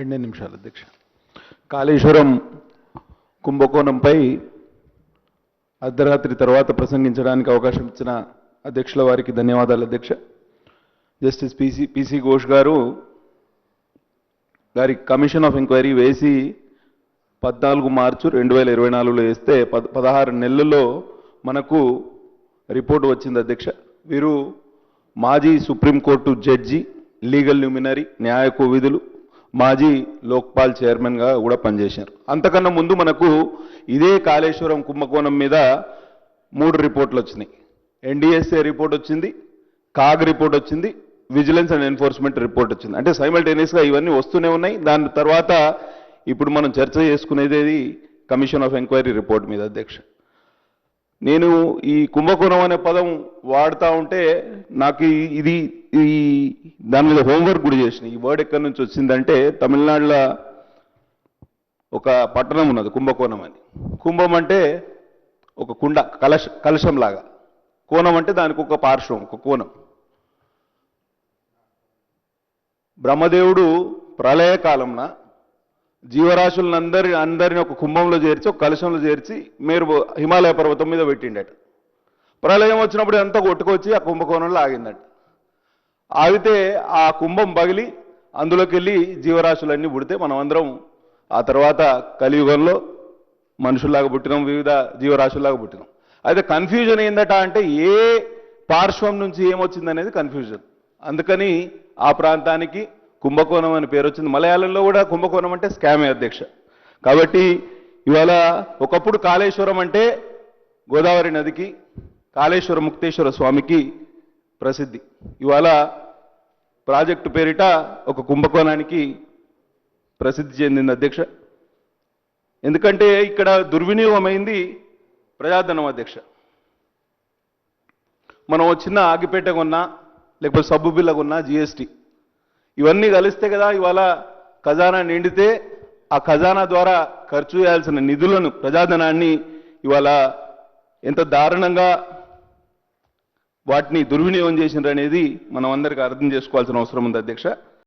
2 నిమిషాలు అధ్యక్ష. కాళేశ్వరం కుంభకోణంపై అర్ధరాత్రి తర్వాత ప్రసంగించడానికి అవకాశం ఇచ్చిన అధ్యక్షుల వారికి ధన్యవాదాలు అధ్యక్ష. జస్టిస్ పిసి ఘోష్ గారి కమిషన్ ఆఫ్ ఎంక్వైరీ వేసి 14 మార్చి 2024లో వేస్తే 16 నెలల్లో మనకు రిపోర్ట్ వచ్చింది అధ్యక్ష. వీరు మాజీ సుప్రీంకోర్టు జడ్జి, లీగల్ ల్యూమినరీ, న్యాయ కోవిధులు, మాజీ లోక్పాల్ చైర్మన్గా కూడా పనిచేశారు. అంతకన్నా ముందు మనకు ఇదే కాళేశ్వరం కుంభకోణం మీద 3 రిపోర్ట్లు వచ్చినాయి. ఎన్డీఎస్ఏ రిపోర్ట్ వచ్చింది, కాగ్ రిపోర్ట్ వచ్చింది, విజిలెన్స్ అండ్ ఎన్ఫోర్స్మెంట్ రిపోర్ట్ వచ్చింది. అంటే సైమల్టేనియస్గా ఇవన్నీ వస్తూనే ఉన్నాయి. దాని తర్వాత ఇప్పుడు మనం చర్చ చేసుకునేది కమిషన్ ఆఫ్ ఎంక్వైరీ రిపోర్ట్ మీద అధ్యక్ష. నేను ఈ కుంభకోణం అనే పదం వాడుతూ ఉంటే నాకు ఈ దాని మీద హోంవర్క్ కూడా చేసిన. ఈ వర్డ్ ఎక్కడి నుంచి వచ్చిందంటే తమిళనాడులో ఒక పట్టణం ఉన్నది కుంభకోణం అని. కుంభం అంటే ఒక కుండ, కలశం లాగా. కోణం అంటే దానికి ఒక పార్శ్వం, ఒక కోణం. బ్రహ్మదేవుడు ప్రళయకాలంన జీవరాశులందరిని ఒక కుంభంలో చేర్చి, ఒక కలశంలో చేర్చి హిమాలయ పర్వతం మీద పెట్టిండట. ప్రళయం వచ్చినప్పుడు అంతా కొట్టుకొచ్చి ఆ కుంభకోణంలో ఆగిందట. ఆగితే ఆ కుంభం పగిలి అందులోకి వెళ్ళి జీవరాశులన్నీ పుడితే మనం అందరం ఆ తర్వాత కలియుగంలో మనుషుల్లాగా పుట్టినాం, వివిధ జీవరాశుల్లాగా పుట్టినాం. అయితే కన్ఫ్యూజన్ ఏందట అంటే ఏ పార్శ్వం నుంచి ఏమొచ్చిందనేది కన్ఫ్యూజన్. అందుకని ఆ ప్రాంతానికి కుంభకోణం అని పేరు వచ్చింది. మలయాళంలో కూడా కుంభకోణం అంటే స్కామే అధ్యక్ష. కాబట్టి ఇవాళ ఒకప్పుడు కాళేశ్వరం అంటే గోదావరి నదికి, కాళేశ్వర ముక్తేశ్వర స్వామికి ప్రసిద్ధి. ఇవాళ ప్రాజెక్టు పేరిట ఒక కుంభకోణానికి ప్రసిద్ధి చెందింది అధ్యక్ష. ఎందుకంటే ఇక్కడ దుర్వినియోగమైంది ప్రజాధనం అధ్యక్ష. మనం చిన్న ఆగిపేట కొన్నా, లేకపోతే సబ్బు బిల్ల కొన్నా, జిఎస్టీ ఇవన్నీ కలిస్తే కదా ఇవాళ ఖజానా నిండితే ఆ ఖజానా ద్వారా ఖర్చు చేయాల్సిన నిధులను, ప్రజాధనాన్ని ఇవాళ ఎంత దారుణంగా వాటిని దుర్వినియోగం చేసినారు అనేది మనం అందరికీ అర్థం చేసుకోవాల్సిన అవసరం ఉంది అధ్యక్ష.